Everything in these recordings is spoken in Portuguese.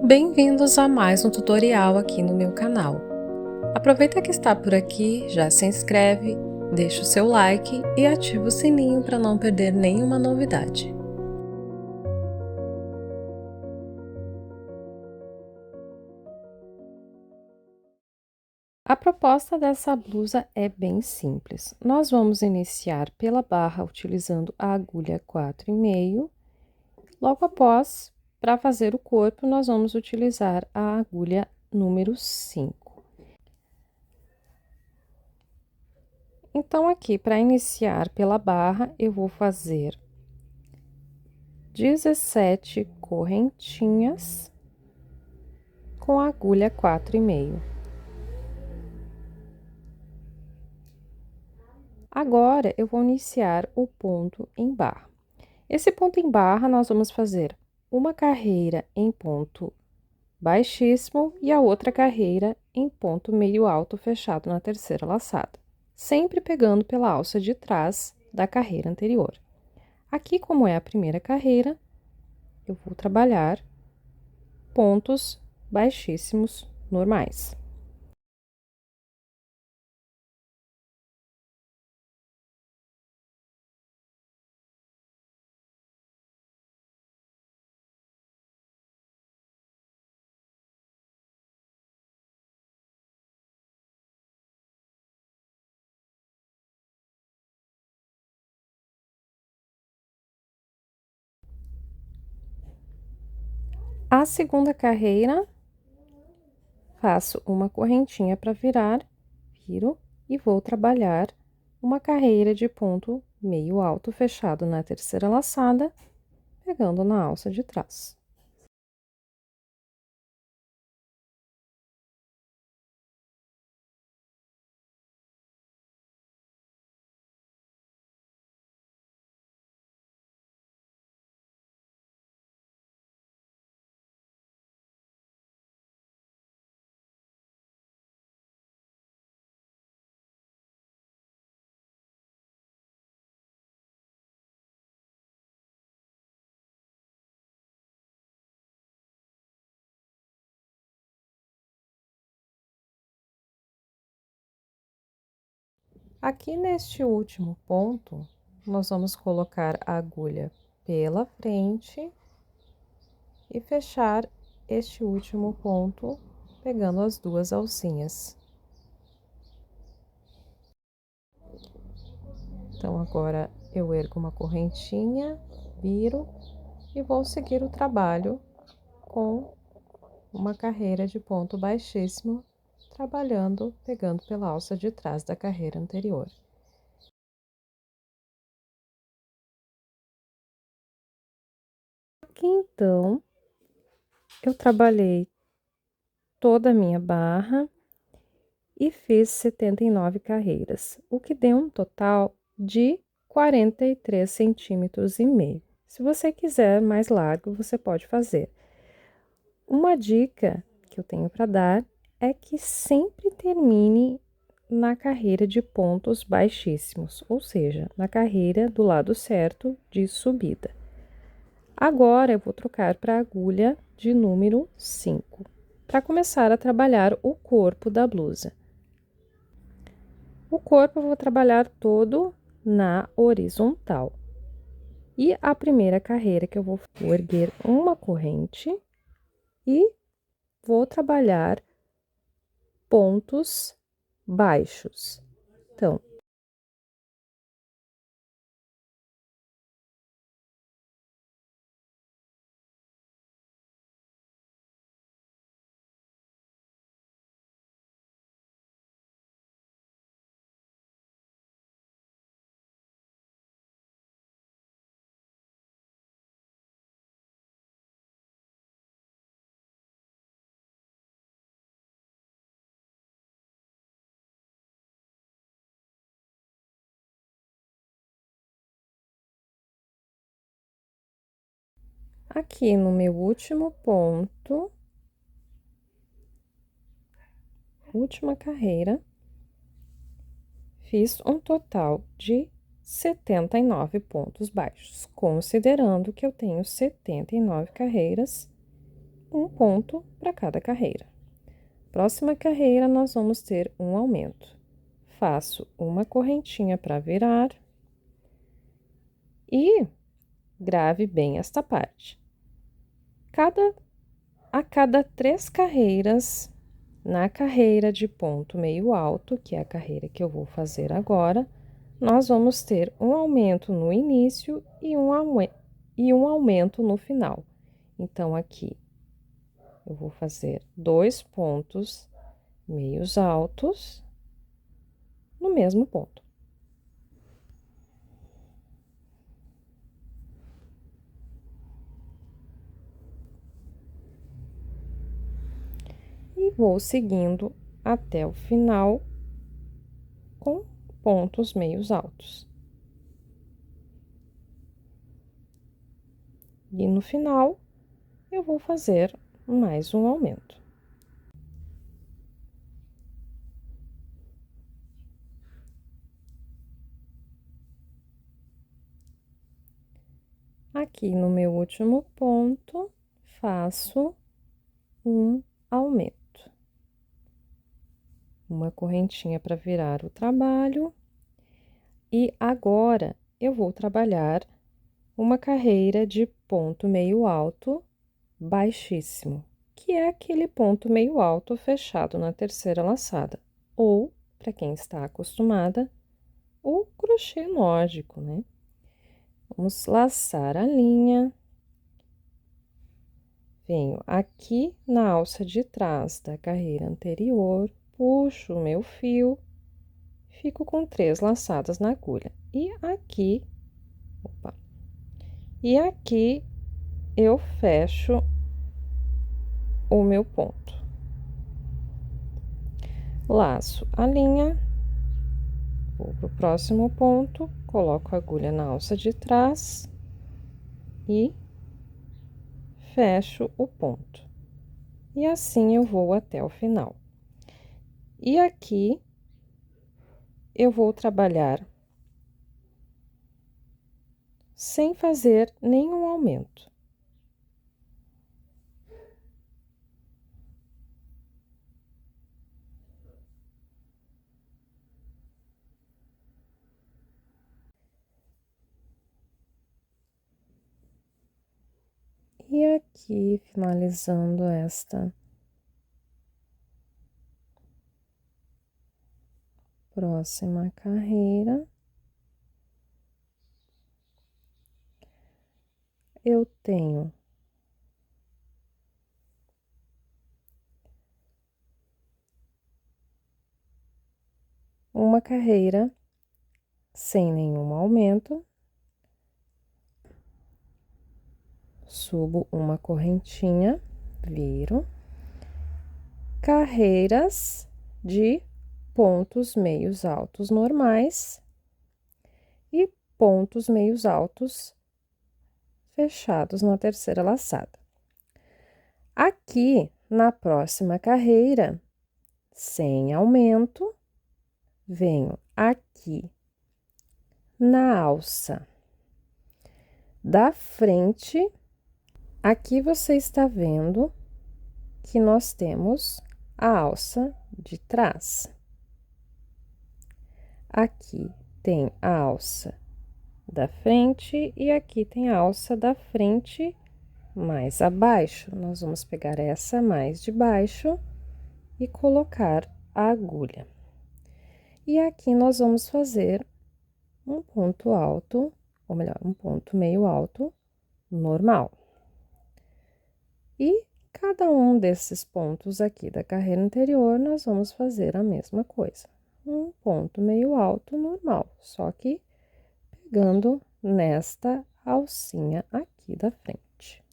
Bem-vindos a mais um tutorial aqui no meu canal. Aproveita que está por aqui, já se inscreve, deixa o seu like e ativa o sininho para não perder nenhuma novidade. A proposta dessa blusa é bem simples. Nós vamos iniciar pela barra utilizando a agulha 4,5. Logo após, para fazer o corpo, nós vamos utilizar a agulha número 5. Então, aqui, para iniciar pela barra, eu vou fazer 17 correntinhas com a agulha 4,5. Agora, eu vou iniciar o ponto em barra. Esse ponto em barra, nós vamos fazer uma carreira em ponto baixíssimo e a outra carreira em ponto meio alto fechado na terceira laçada, sempre pegando pela alça de trás da carreira anterior. Aqui, como é a primeira carreira, eu vou trabalhar pontos baixíssimos normais. A segunda carreira, faço uma correntinha para virar, viro e vou trabalhar uma carreira de ponto meio alto fechado na terceira laçada, pegando na alça de trás. Aqui neste último ponto, nós vamos colocar a agulha pela frente e fechar este último ponto, pegando as duas alcinhas. Então, agora eu ergo uma correntinha, viro e vou seguir o trabalho com uma carreira de ponto baixíssimo, trabalhando, pegando pela alça de trás da carreira anterior. Aqui, então, eu trabalhei toda a minha barra e fiz 79 carreiras, o que deu um total de 43 centímetros e meio. Se você quiser mais largo, você pode fazer. Uma dica que eu tenho para dar é que sempre termine na carreira de pontos baixíssimos, ou seja, na carreira do lado certo de subida. Agora, eu vou trocar para a agulha de número 5, para começar a trabalhar o corpo da blusa. O corpo eu vou trabalhar todo na horizontal. E a primeira carreira que eu vou erguer uma corrente e vou trabalhar pontos baixos. Então, aqui no meu último ponto, última carreira, fiz um total de 79 pontos baixos, considerando que eu tenho 79 carreiras, um ponto para cada carreira. Próxima carreira, nós vamos ter um aumento. Faço uma correntinha para virar e grave bem esta parte. A cada 3 carreiras, na carreira de ponto meio alto, que é a carreira que eu vou fazer agora, nós vamos ter um aumento no início e um aumento no final. Então, aqui, eu vou fazer 2 pontos meios altos no mesmo ponto. E vou seguindo até o final com pontos meios altos. E no final, eu vou fazer mais um aumento. Aqui no meu último ponto, faço um aumento. Uma correntinha para virar o trabalho. E agora, eu vou trabalhar uma carreira de ponto meio alto baixíssimo, que é aquele ponto meio alto fechado na terceira laçada, ou, para quem está acostumada, o crochê nórdico, né? Vamos laçar a linha. Venho aqui na alça de trás da carreira anterior, puxo o meu fio, fico com 3 laçadas na agulha. E aqui eu fecho o meu ponto. Laço a linha, vou pro próximo ponto, coloco a agulha na alça de trás e fecho o ponto. E assim eu vou até o final. E aqui eu vou trabalhar sem fazer nenhum aumento. E aqui, finalizando esta próxima carreira, eu tenho uma carreira sem nenhum aumento, subo uma correntinha, viro, carreiras de pontos meios altos normais e pontos meios altos fechados na terceira laçada. Aqui, na próxima carreira, sem aumento, venho aqui na alça da frente. Aqui você está vendo que nós temos a alça de trás. Aqui tem a alça da frente e aqui tem a alça da frente mais abaixo. Nós vamos pegar essa mais de baixo e colocar a agulha. E aqui nós vamos fazer um ponto alto, ou melhor, um ponto meio alto normal. E cada um desses pontos aqui da carreira anterior, nós vamos fazer a mesma coisa. Um ponto meio alto normal, só que pegando nesta alcinha aqui da frente.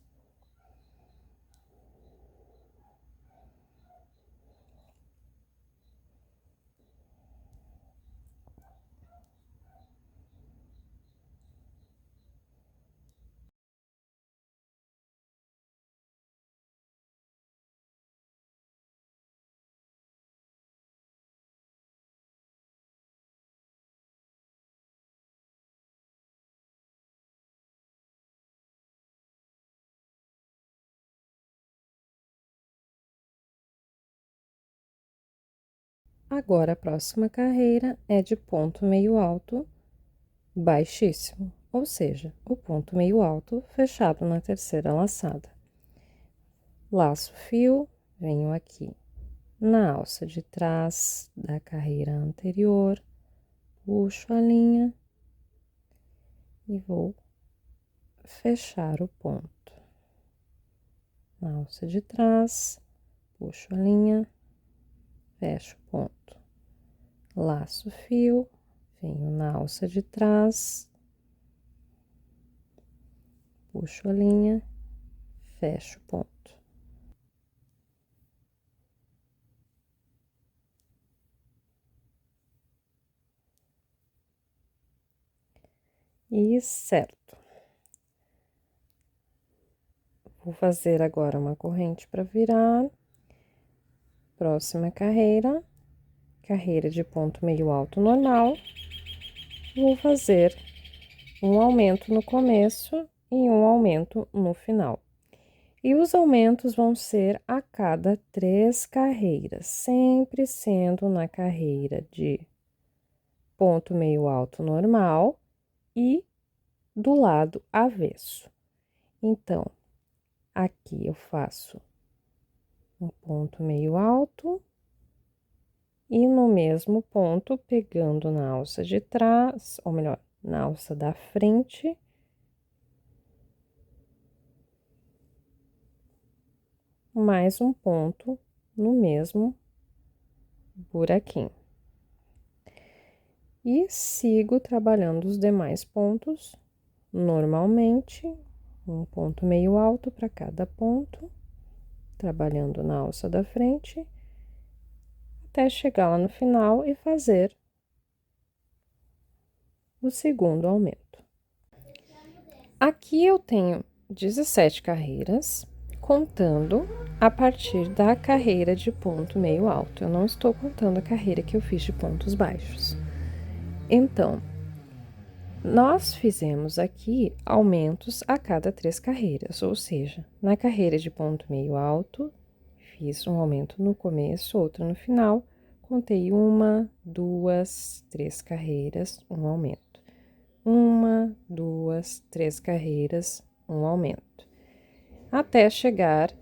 Agora, a próxima carreira é de ponto meio alto baixíssimo, ou seja, o ponto meio alto fechado na terceira laçada. Laço fio, venho aqui na alça de trás da carreira anterior, puxo a linha e vou fechar o ponto. Na alça de trás, puxo a linha, fecho o ponto. Laço fio, venho na alça de trás, puxo a linha, fecho o ponto. E certo. Vou fazer agora uma corrente para virar. Próxima carreira, carreira de ponto meio alto normal. Vou fazer um aumento no começo e um aumento no final. E os aumentos vão ser a cada 3 carreiras, sempre sendo na carreira de ponto meio alto normal e do lado avesso. Então, aqui eu faço um ponto meio alto e no mesmo ponto, pegando na alça de trás, ou melhor, na alça da frente, mais um ponto no mesmo buraquinho. E sigo trabalhando os demais pontos normalmente, um ponto meio alto para cada ponto, trabalhando na alça da frente, até chegar lá no final e fazer o segundo aumento. Aqui eu tenho 17 carreiras, contando a partir da carreira de ponto meio alto. Eu não estou contando a carreira que eu fiz de pontos baixos. Então, nós fizemos aqui aumentos a cada 3 carreiras, ou seja, na carreira de ponto meio alto, fiz um aumento no começo, outro no final, contei 1, 2, 3 carreiras, um aumento. 1, 2, 3 carreiras, um aumento. Até chegar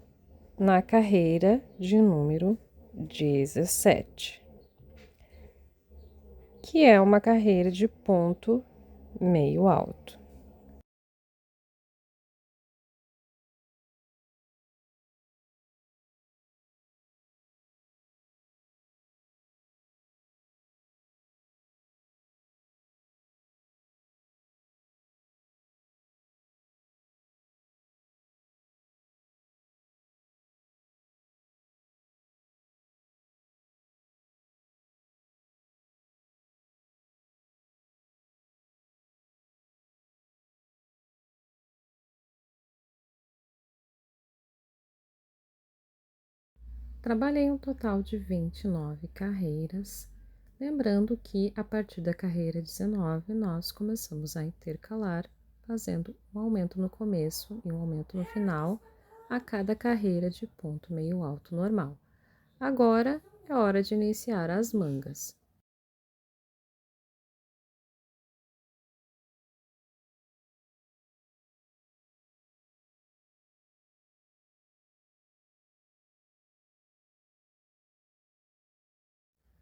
na carreira de número 17, que é uma carreira de ponto meio alto. Trabalhei um total de 29 carreiras, lembrando que a partir da carreira 19 nós começamos a intercalar, fazendo um aumento no começo e um aumento no final a cada carreira de ponto meio alto normal. Agora é hora de iniciar as mangas.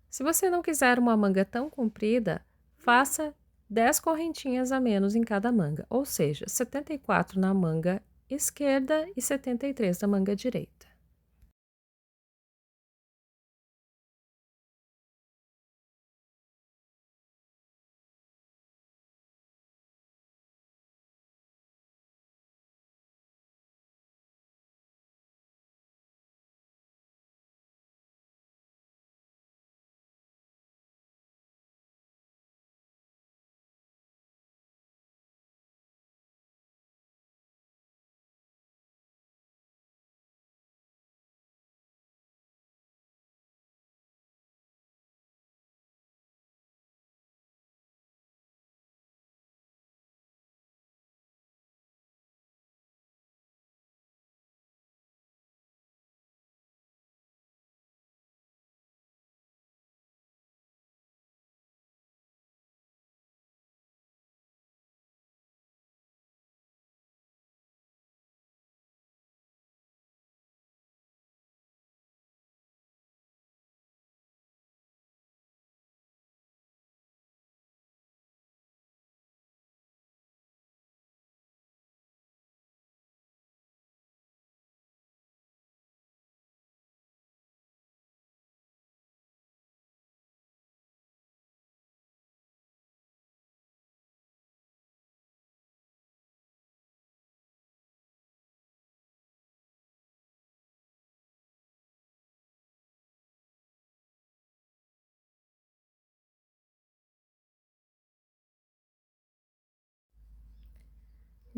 Se você não quiser uma manga tão comprida, faça 10 correntinhas a menos em cada manga, ou seja, 74 na manga esquerda e 73 na manga direita.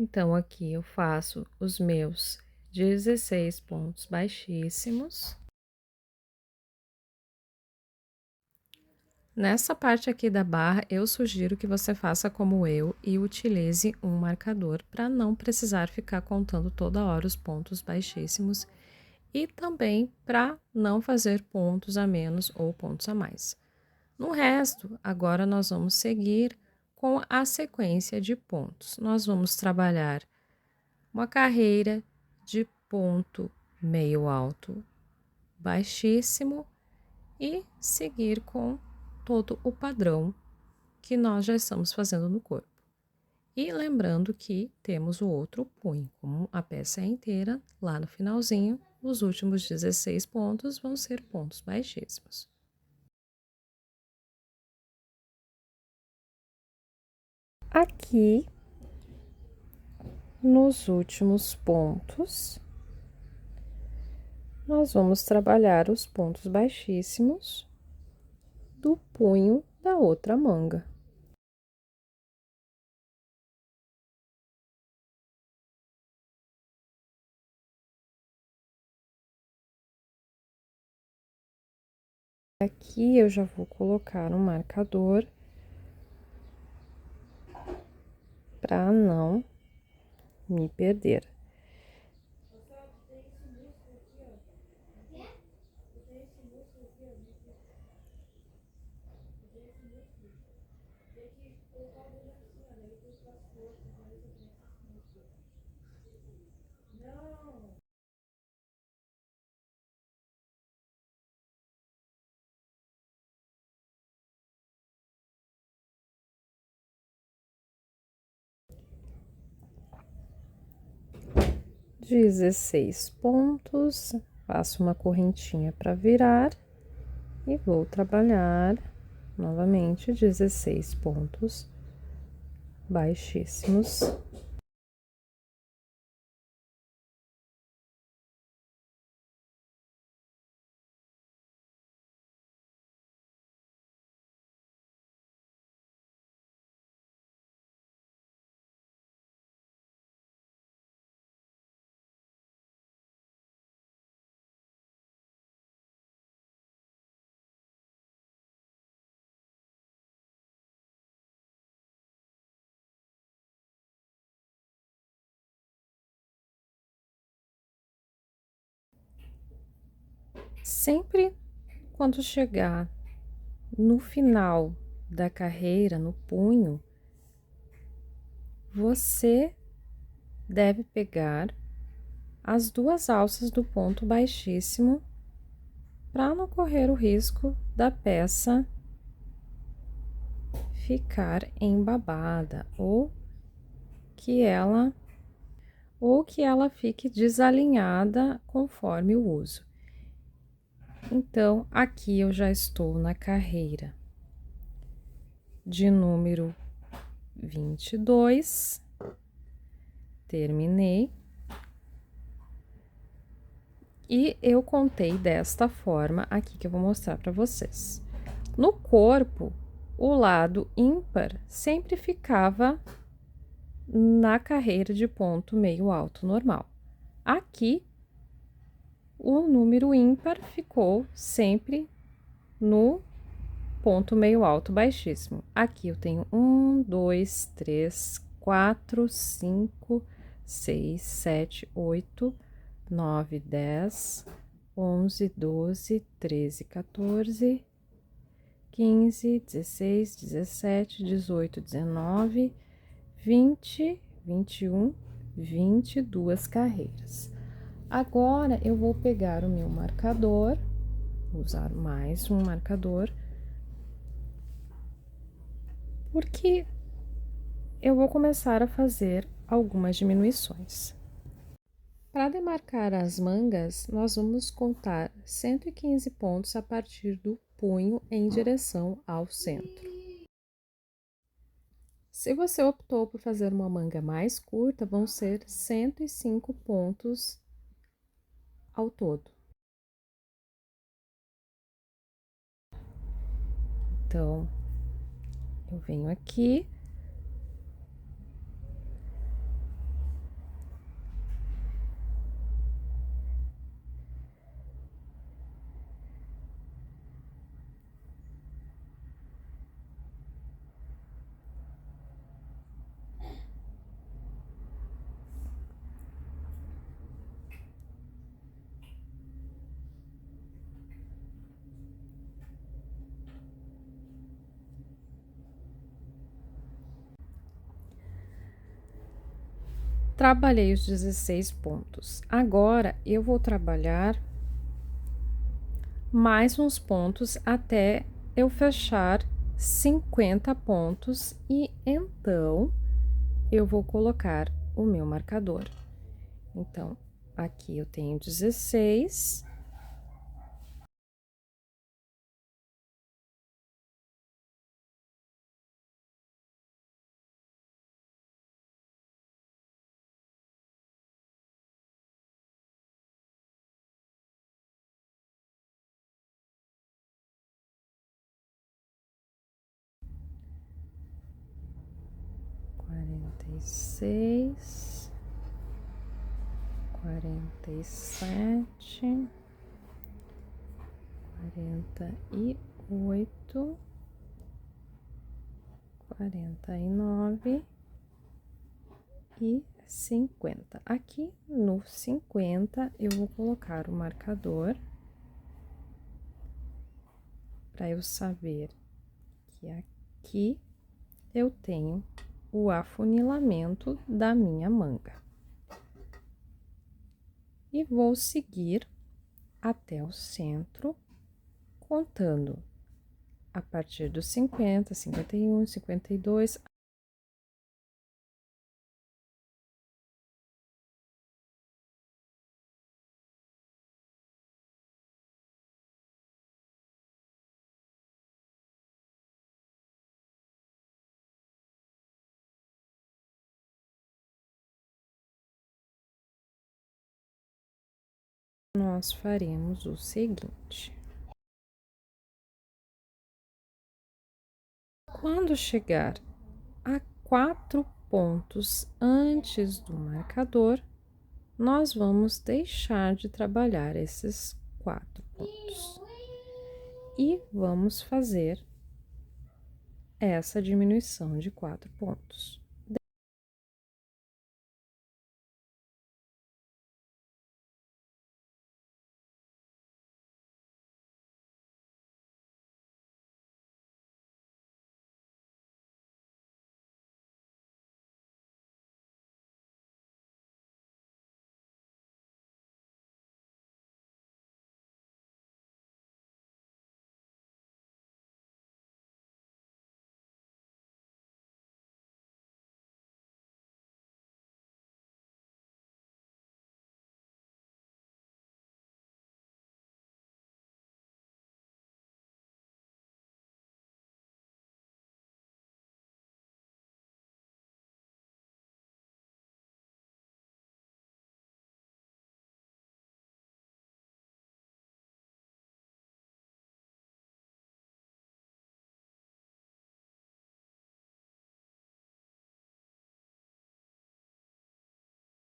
Então, aqui eu faço os meus 16 pontos baixíssimos. Nessa parte aqui da barra, eu sugiro que você faça como eu e utilize um marcador para não precisar ficar contando toda hora os pontos baixíssimos e também para não fazer pontos a menos ou pontos a mais. No resto, agora nós vamos seguir com a sequência de pontos. Nós vamos trabalhar uma carreira de ponto meio alto baixíssimo e seguir com todo o padrão que nós já estamos fazendo no corpo. E lembrando que temos o outro punho, como a peça é inteira, lá no finalzinho, os últimos 16 pontos vão ser pontos baixíssimos. Aqui, nos últimos pontos, nós vamos trabalhar os pontos baixíssimos do punho da outra manga. Aqui eu já vou colocar um marcador para não me perder. Dezesseis pontos, faço uma correntinha para virar e vou trabalhar novamente 16 pontos baixíssimos. Sempre quando chegar no final da carreira, no punho, você deve pegar as duas alças do ponto baixíssimo para não correr o risco da peça ficar embabada ou que ela fique desalinhada conforme o uso. Então, aqui eu já estou na carreira de número 22, terminei. E eu contei desta forma aqui que eu vou mostrar para vocês. No corpo, o lado ímpar sempre ficava na carreira de ponto meio alto normal. Aqui, o número ímpar ficou sempre no ponto meio alto baixíssimo. Aqui eu tenho 1, 2, 3, 4, 5, 6, 7, 8, 9, 10, 11, 12, 13, 14, 15, 16, 17, 18, 19, 20, 21, 22 carreiras. Agora, eu vou pegar o meu marcador, vou usar mais um marcador, porque eu vou começar a fazer algumas diminuições. Para demarcar as mangas, nós vamos contar 115 pontos a partir do punho em direção ao centro. Se você optou por fazer uma manga mais curta, vão ser 105 pontos ao todo. Então, eu venho aqui, Trabalhei os 16 pontos. Agora, eu vou trabalhar mais uns pontos até eu fechar 50 pontos e então eu vou colocar o meu marcador. Então, aqui eu tenho 16. Quarenta e seis, 47, 48, 49 e 50. Aqui no 50, eu vou colocar o marcador para eu saber que aqui eu tenho o afunilamento da minha manga. E vou seguir até o centro, contando a partir dos 50, 51, 52. Nós faremos o seguinte. Quando chegar a 4 pontos antes do marcador, nós vamos deixar de trabalhar esses 4 pontos. E vamos fazer essa diminuição de 4 pontos.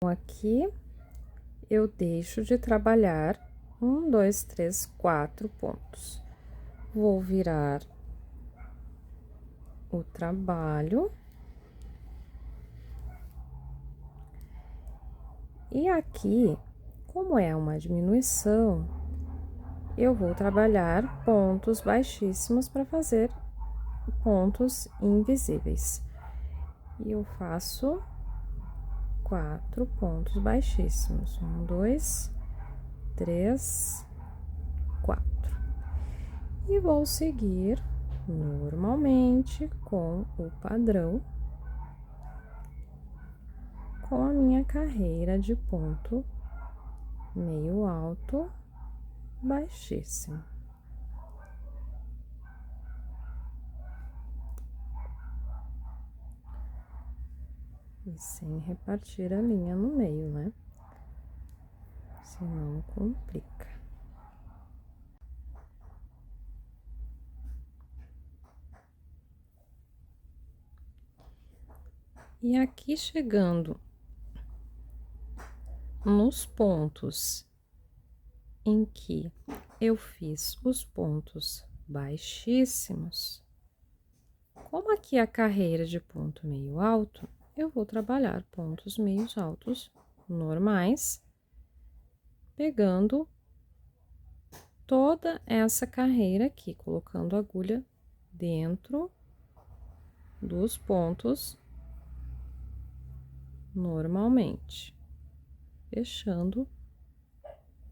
Aqui eu deixo de trabalhar 1, 2, 3, 4 pontos. Vou virar o trabalho. E aqui, como é uma diminuição, eu vou trabalhar pontos baixíssimos para fazer pontos invisíveis. E eu faço 4 pontos baixíssimos. 1, 2, 3, 4. E vou seguir normalmente com o padrão, com a minha carreira de ponto meio alto, baixíssimo. E sem repartir a linha no meio, né? Senão complica. E aqui chegando nos pontos em que eu fiz os pontos baixíssimos, como aqui a carreira de ponto meio alto, eu vou trabalhar pontos meios altos normais, pegando toda essa carreira aqui, colocando a agulha dentro dos pontos normalmente, fechando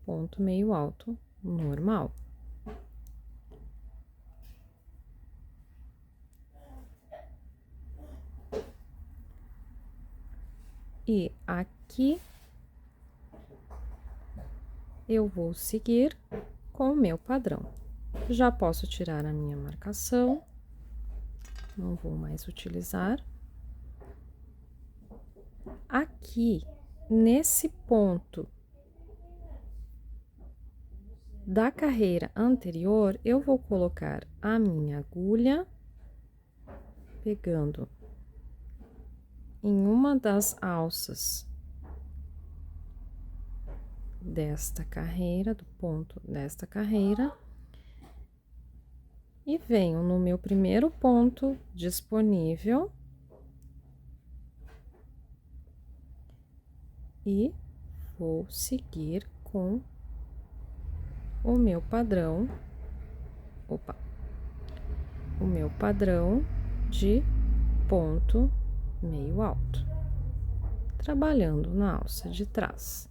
ponto meio alto normal. E aqui eu vou seguir com o meu padrão. Já posso tirar a minha marcação, não vou mais utilizar. Aqui, nesse ponto da carreira anterior, eu vou colocar a minha agulha, pegando em uma das alças desta carreira, do ponto desta carreira, e venho no meu primeiro ponto disponível e vou seguir com o meu padrão, o meu padrão de ponto meio alto, trabalhando na alça de trás.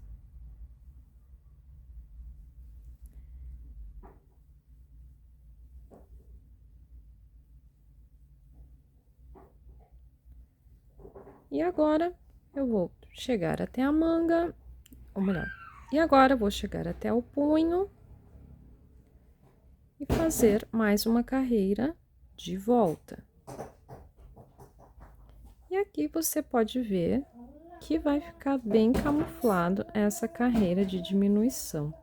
E agora, eu vou chegar até a manga, ou melhor, e agora eu vou chegar até o punho e fazer mais uma carreira de volta. E aqui você pode ver que vai ficar bem camuflado essa carreira de diminuição.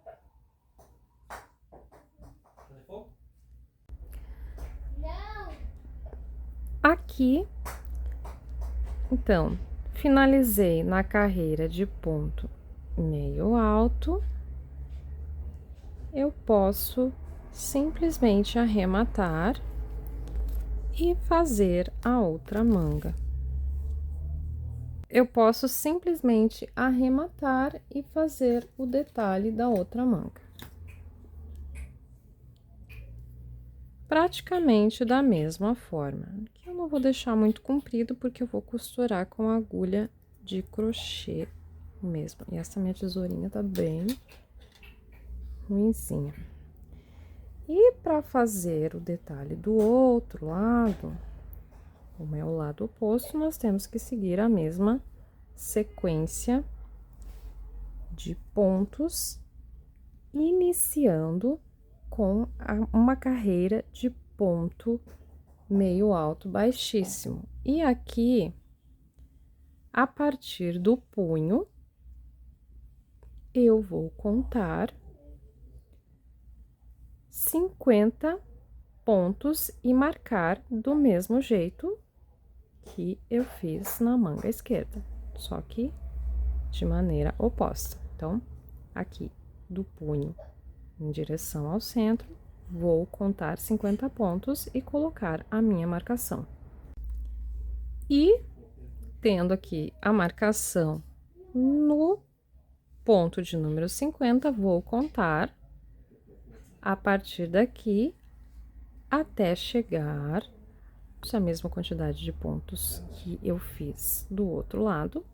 Aqui, então, finalizei na carreira de ponto meio alto, eu posso simplesmente arrematar e fazer a outra manga. Eu posso simplesmente arrematar e fazer o detalhe da outra manga. Praticamente da mesma forma. Aqui eu não vou deixar muito comprido, porque eu vou costurar com a agulha de crochê mesmo. E essa minha tesourinha tá bem ruinzinha. E para fazer o detalhe do outro lado, como é o lado oposto, nós temos que seguir a mesma sequência de pontos, iniciando com uma carreira de ponto meio alto baixíssimo. E aqui, a partir do punho, eu vou contar 50 pontos e marcar do mesmo jeito que eu fiz na manga esquerda, só que de maneira oposta. Então, aqui do punho em direção ao centro, vou contar 50 pontos e colocar a minha marcação. E, tendo aqui a marcação no ponto de número 50, vou contar a partir daqui até chegar a mesma quantidade de pontos que eu fiz do outro lado.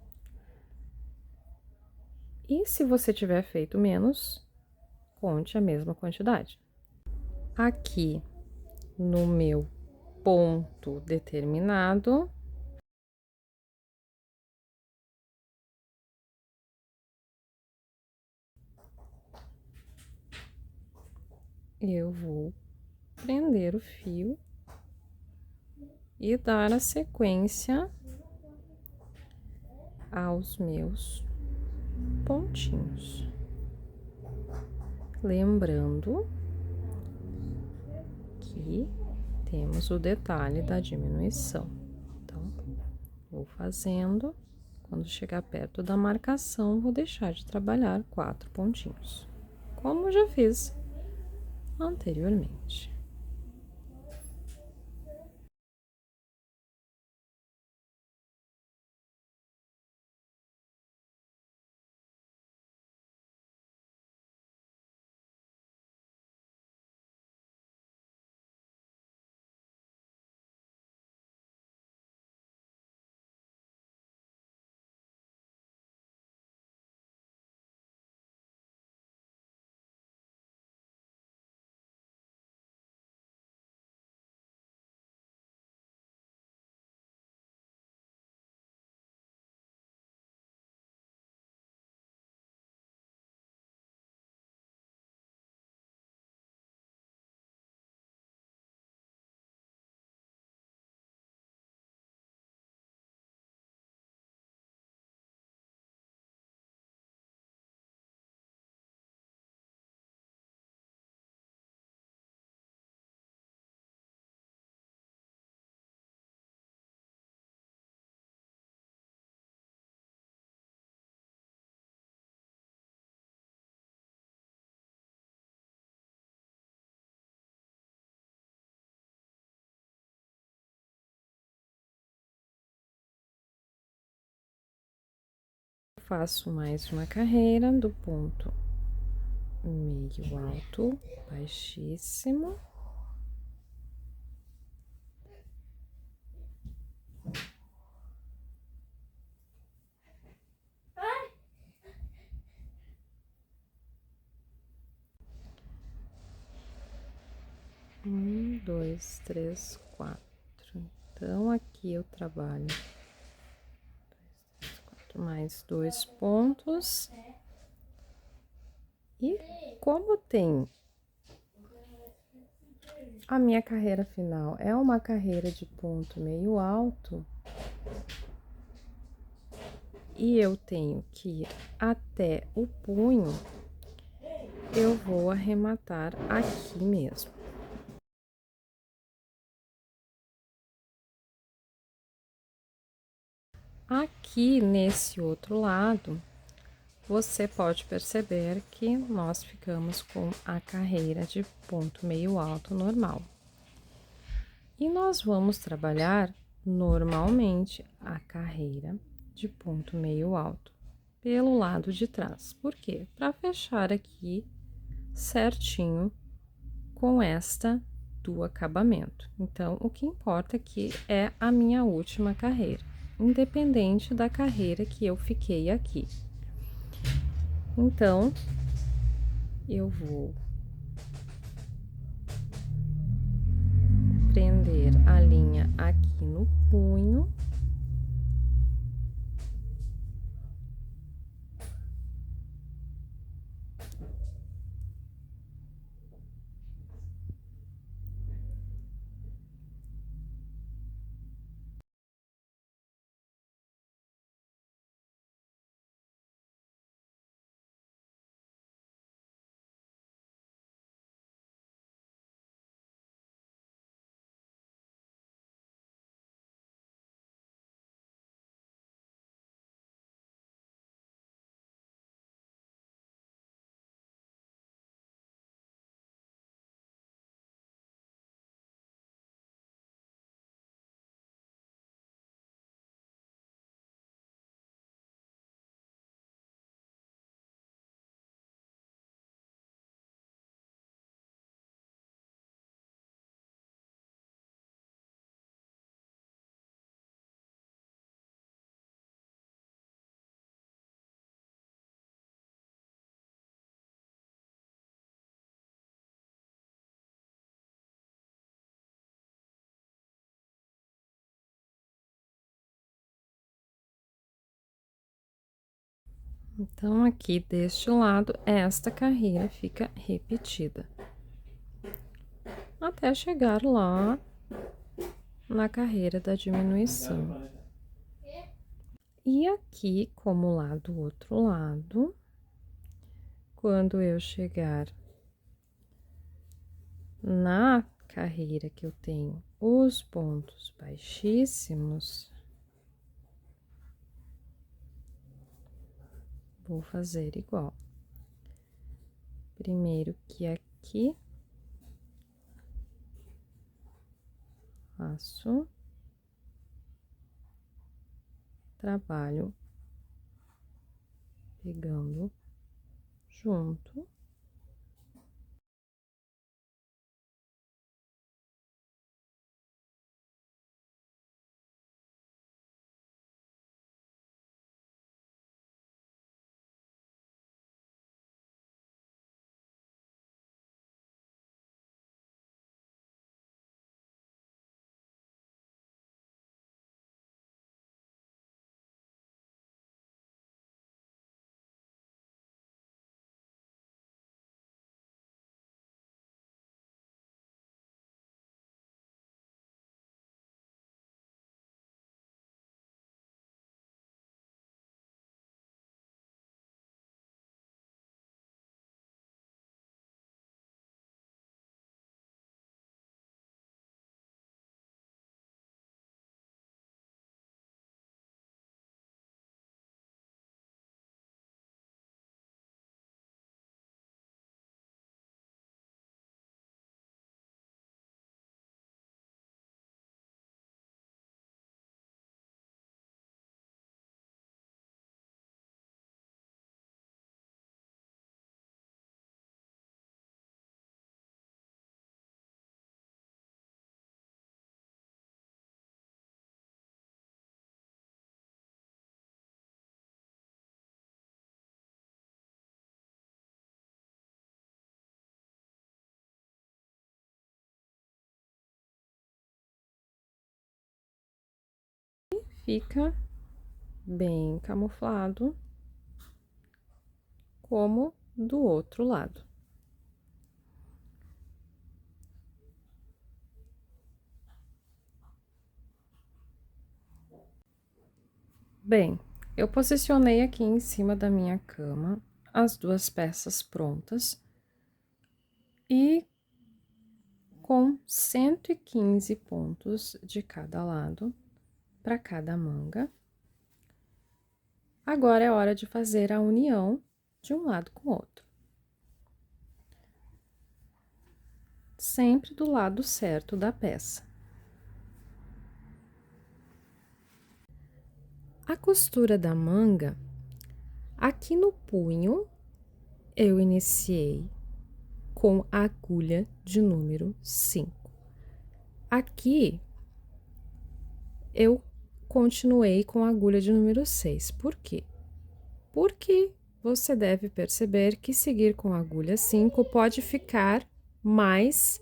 E se você tiver feito menos, conte a mesma quantidade. Aqui no meu ponto determinado, eu vou prender o fio e dar a sequência aos meus pontinhos. Lembrando que temos o detalhe da diminuição. Então, vou fazendo, quando chegar perto da marcação, vou deixar de trabalhar 4 pontinhos, como já fiz anteriormente. faço mais uma carreira do ponto meio alto, baixíssimo. Um, dois, três, quatro. Então, aqui eu trabalho mais 2 pontos. E como tem a minha carreira final é uma carreira de ponto meio alto, e eu tenho que ir até o punho, eu vou arrematar aqui mesmo. Aqui nesse outro lado, você pode perceber que nós ficamos com a carreira de ponto meio alto normal. E nós vamos trabalhar normalmente a carreira de ponto meio alto pelo lado de trás. Por quê? Para fechar aqui certinho com esta do acabamento. Então, o que importa aqui é a minha última carreira, independente da carreira que eu fiquei aqui. Então, eu vou prender a linha aqui no punho. Então, aqui deste lado, esta carreira fica repetida. Até chegar lá na carreira da diminuição. E aqui, como lá do outro lado, quando eu chegar na carreira que eu tenho os pontos baixíssimos, vou fazer igual. Primeiro que aqui, faço, trabalho pegando junto. fica bem camuflado, como do outro lado. Bem, eu posicionei aqui em cima da minha cama as duas peças prontas e com 115 pontos de cada lado para cada manga. Agora é hora de fazer a união de um lado com o outro. Sempre do lado certo da peça. A costura da manga, aqui no punho, eu iniciei com a agulha de número 5. Aqui, eu continuei com a agulha de número 6. Por quê? Porque você deve perceber que seguir com a agulha 5 pode ficar mais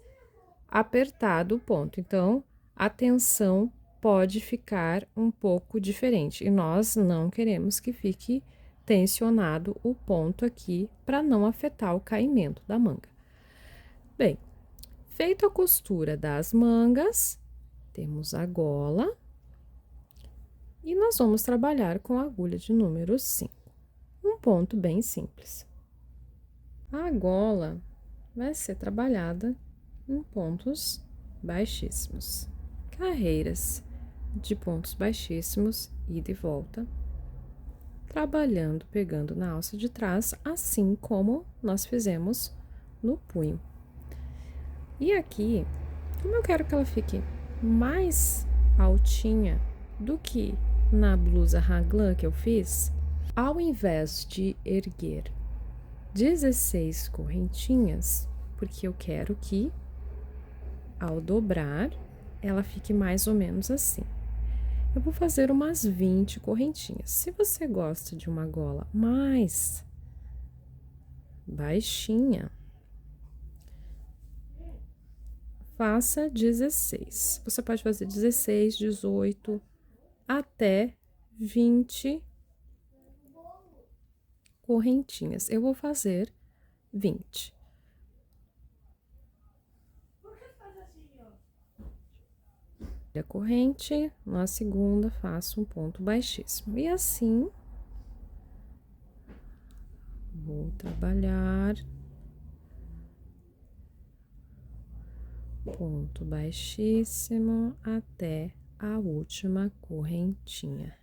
apertado o ponto. Então, a tensão pode ficar um pouco diferente. E nós não queremos que fique tensionado o ponto aqui para não afetar o caimento da manga. Bem, feita a costura das mangas, temos a gola e nós vamos trabalhar com a agulha de número 5. Um ponto bem simples. A gola vai ser trabalhada em pontos baixíssimos. Carreiras de pontos baixíssimos e de volta, trabalhando, pegando na alça de trás, assim como nós fizemos no punho. E aqui, como eu quero que ela fique mais altinha do que na blusa raglan que eu fiz, ao invés de erguer 16 correntinhas, porque eu quero que, ao dobrar, ela fique mais ou menos assim. Eu vou fazer umas 20 correntinhas. Se você gosta de uma gola mais baixinha, faça 16. Você pode fazer 16, 18, até 20 correntinhas. Eu vou fazer 20. A corrente, na segunda, faço um ponto baixíssimo. E assim, vou trabalhar ponto baixíssimo até a última correntinha.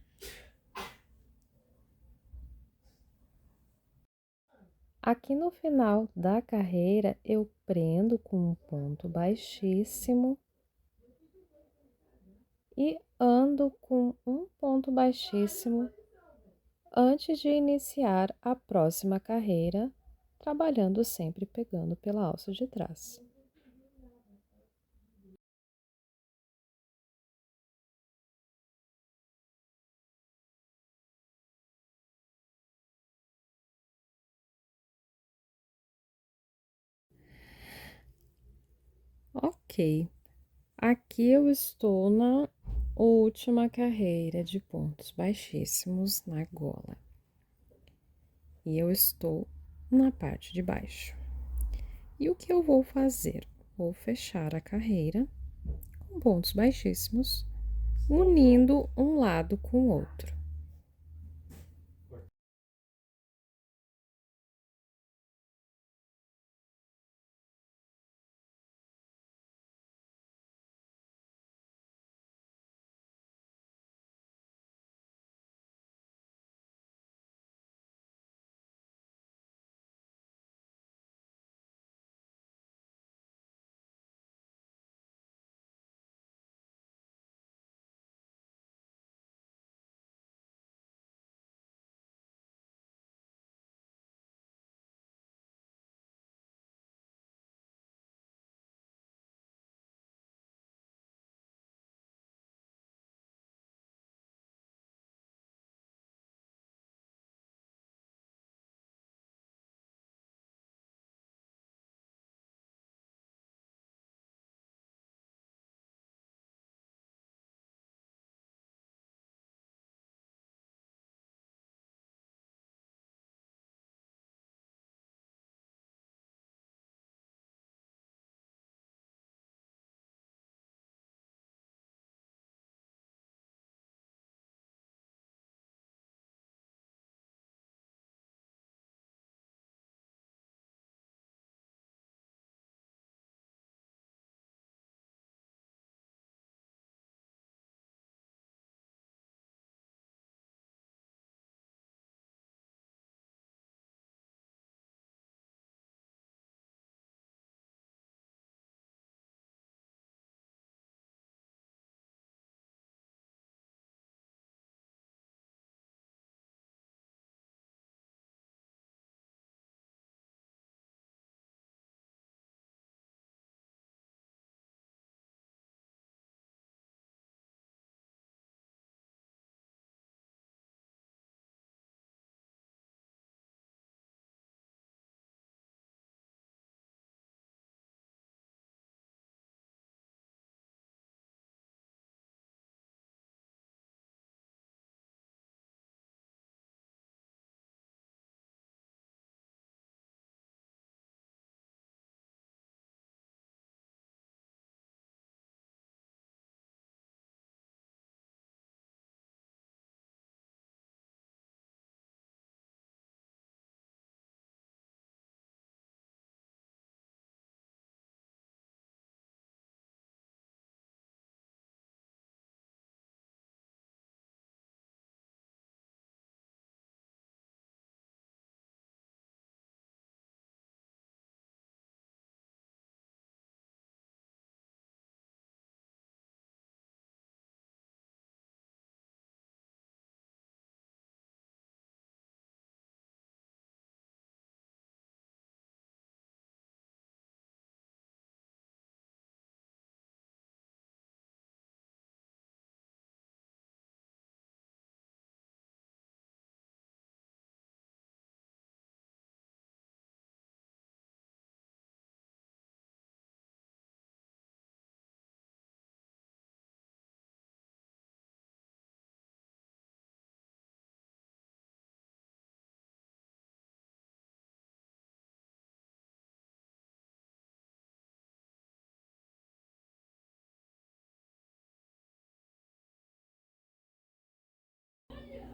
Aqui no final da carreira, eu prendo com um ponto baixíssimo e ando com um ponto baixíssimo antes de iniciar a próxima carreira, trabalhando sempre pegando pela alça de trás. Ok, aqui eu estou na última carreira de pontos baixíssimos na gola. E eu estou na parte de baixo. E o que eu vou fazer? Vou fechar a carreira com pontos baixíssimos, unindo um lado com o outro.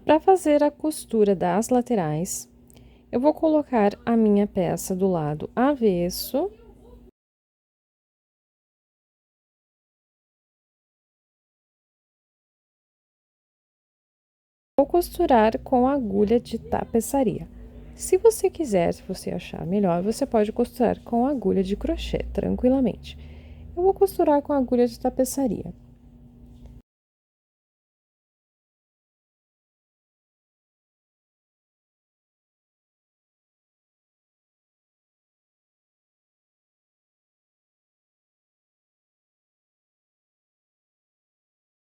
Para fazer a costura das laterais, eu vou colocar a minha peça do lado avesso. Vou costurar com a agulha de tapeçaria. Se você quiser, se você achar melhor, você pode costurar com a agulha de crochê, tranquilamente. Eu vou costurar com a agulha de tapeçaria.